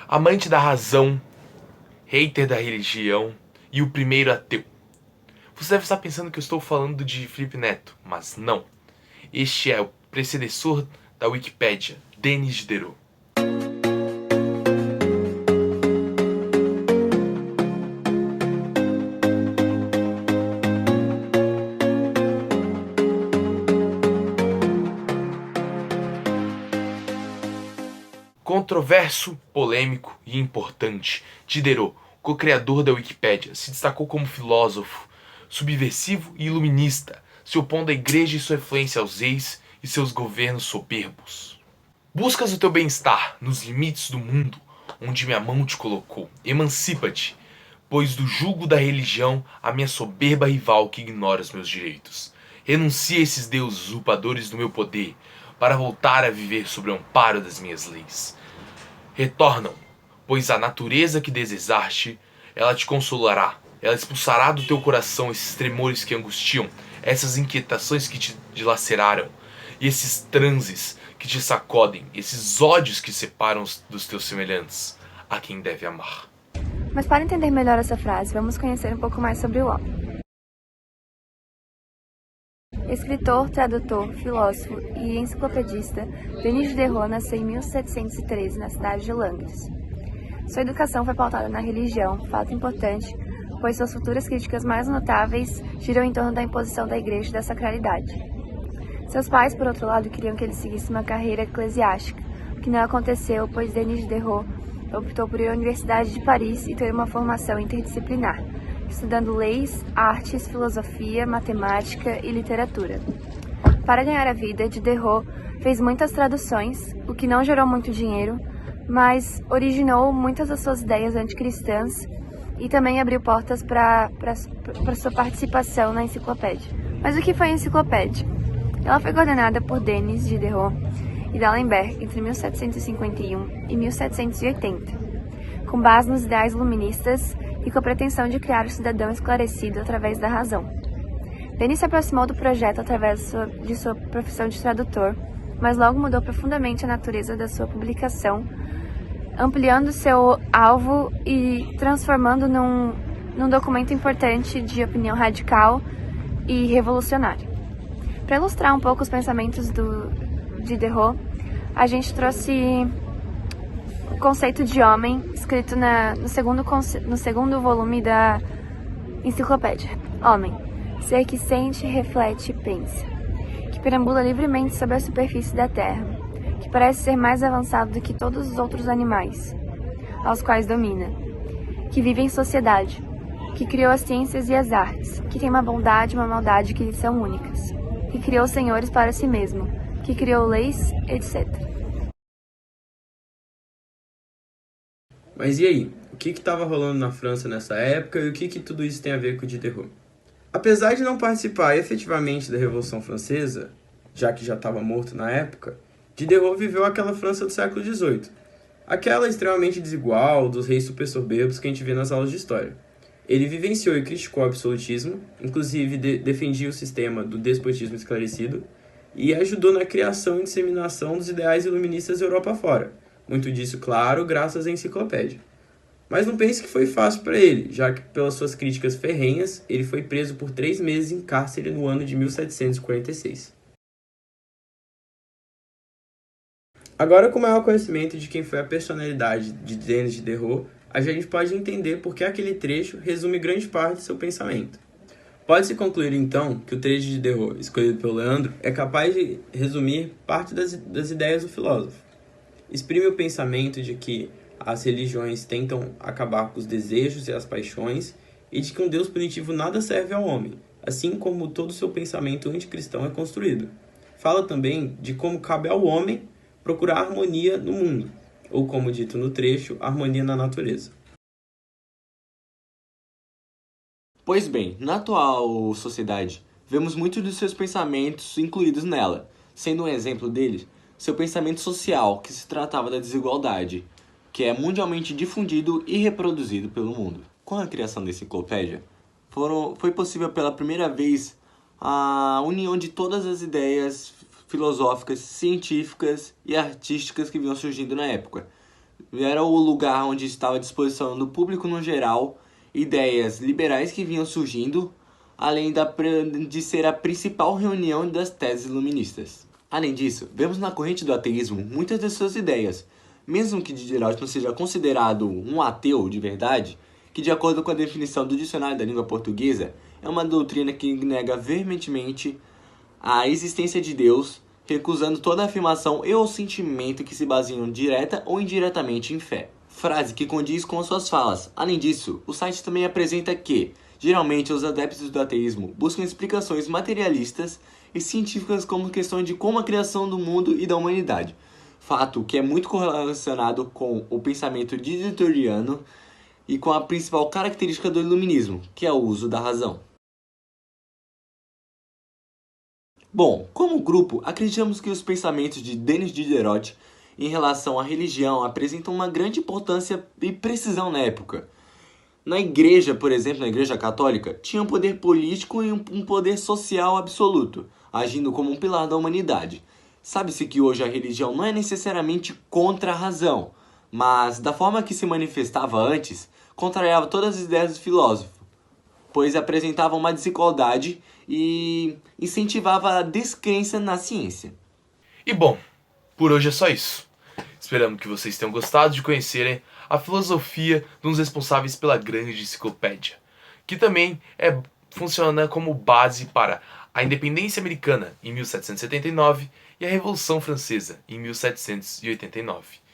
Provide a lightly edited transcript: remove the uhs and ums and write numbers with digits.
amante da razão, hater da religião e o primeiro ateu. Você deve estar pensando que eu estou falando de Felipe Neto, mas não. Este é o predecessor da Wikipédia, Denis Diderot. Controverso, polêmico e importante, Diderot, co-criador da Wikipédia, se destacou como filósofo, subversivo e iluminista, se opondo à igreja e sua influência aos reis e seus governos soberbos. Buscas o teu bem-estar nos limites do mundo onde minha mão te colocou. Emancipa-te, pois do jugo da religião a minha soberba rival que ignora os meus direitos. Renuncia a esses deuses usurpadores do meu poder, para voltar a viver sob o amparo das minhas leis. Retornam, pois a natureza que desejaste, ela te consolará. Ela expulsará do teu coração esses tremores que angustiam, essas inquietações que te dilaceraram, e esses transes que te sacodem, esses ódios que separam dos teus semelhantes, a quem deve amar. Mas para entender melhor essa frase, vamos conhecer um pouco mais sobre o homem. Escritor, tradutor, filósofo e enciclopedista, Denis Diderot nasceu em 1713 na cidade de Langres. Sua educação foi pautada na religião, fato importante, pois suas futuras críticas mais notáveis giram em torno da imposição da igreja e da sacralidade. Seus pais, por outro lado, queriam que ele seguisse uma carreira eclesiástica, o que não aconteceu, pois Denis Diderot optou por ir à Universidade de Paris e ter uma formação interdisciplinar, estudando leis, artes, filosofia, matemática e literatura. Para ganhar a vida, Diderot fez muitas traduções, o que não gerou muito dinheiro, mas originou muitas das suas ideias anticristãs e também abriu portas para sua participação na enciclopédia. Mas o que foi a enciclopédia? Ela foi coordenada por Denis Diderot e D'Alembert entre 1751 e 1780, com base nos ideais iluministas e com a pretensão de criar o cidadão esclarecido através da razão. Denis se aproximou do projeto através de sua profissão de tradutor, mas logo mudou profundamente a natureza da sua publicação, ampliando seu alvo e transformando num documento importante de opinião radical e revolucionária. Para ilustrar um pouco os pensamentos de Diderot, a gente trouxe o conceito de homem, escrito no segundo volume da enciclopédia. Homem, ser que sente, reflete e pensa, que perambula livremente sobre a superfície da terra, que parece ser mais avançado do que todos os outros animais, aos quais domina, que vive em sociedade, que criou as ciências e as artes, que tem uma bondade e uma maldade que lhe são únicas, que criou senhores para si mesmo, que criou leis, etc. Mas e aí? O que estava rolando na França nessa época e o que tudo isso tem a ver com o Diderot? Apesar de não participar efetivamente da Revolução Francesa, já que já estava morto na época, Diderot viveu aquela França do século XVIII. Aquela extremamente desigual, dos reis super soberbos que a gente vê nas aulas de história. Ele vivenciou e criticou o absolutismo, inclusive defendia o sistema do despotismo esclarecido, e ajudou na criação e disseminação dos ideais iluministas da Europa fora. Muito disso, claro, graças à enciclopédia. Mas não pense que foi fácil para ele, já que pelas suas críticas ferrenhas, ele foi preso por 3 meses em cárcere no ano de 1746. Agora, com o maior conhecimento de quem foi a personalidade de Denis Diderot, a gente pode entender por que aquele trecho resume grande parte do seu pensamento. Pode-se concluir, então, que o trecho de Diderot, escolhido pelo Leandro, é capaz de resumir parte das ideias do filósofo. Exprime o pensamento de que as religiões tentam acabar com os desejos e as paixões e de que um Deus punitivo nada serve ao homem, assim como todo o seu pensamento anticristão é construído. Fala também de como cabe ao homem procurar harmonia no mundo, ou como dito no trecho, harmonia na natureza. Pois bem, na atual sociedade, vemos muitos dos seus pensamentos incluídos nela, sendo um exemplo deles, seu pensamento social, que se tratava da desigualdade, que é mundialmente difundido e reproduzido pelo mundo. Com a criação da enciclopédia, foi possível pela primeira vez a união de todas as ideias filosóficas, científicas e artísticas que vinham surgindo na época, Era o lugar onde estava à disposição do público no geral ideias liberais que vinham surgindo, além de ser a principal reunião das teses iluministas. Além disso, vemos na corrente do ateísmo muitas de suas ideias, mesmo que Diderot não seja considerado um ateu de verdade, que de acordo com a definição do dicionário da língua portuguesa, é uma doutrina que nega veementemente a existência de Deus, recusando toda afirmação e ou sentimento que se baseiam direta ou indiretamente em fé. Frase que condiz com as suas falas. Além disso, o site também apresenta que, geralmente, os adeptos do ateísmo buscam explicações materialistas e científicas como questões de como a criação do mundo e da humanidade. Fato que é muito correlacionado com o pensamento didetoriano e com a principal característica do iluminismo, que é o uso da razão. Bom, como grupo, acreditamos que os pensamentos de Denis Diderot em relação à religião apresentam uma grande importância e precisão na época. Na igreja, por exemplo, na igreja católica, tinha um poder político e um poder social absoluto, agindo como um pilar da humanidade. Sabe-se que hoje a religião não é necessariamente contra a razão, mas da forma que se manifestava antes, contrariava todas as ideias do filósofo, pois apresentava uma desigualdade e incentivava a descrença na ciência. E bom, por hoje é só isso. Esperamos que vocês tenham gostado de conhecerem a filosofia de uns responsáveis pela grande enciclopédia, que também funciona como base para a independência americana em 1779 e a Revolução Francesa em 1789.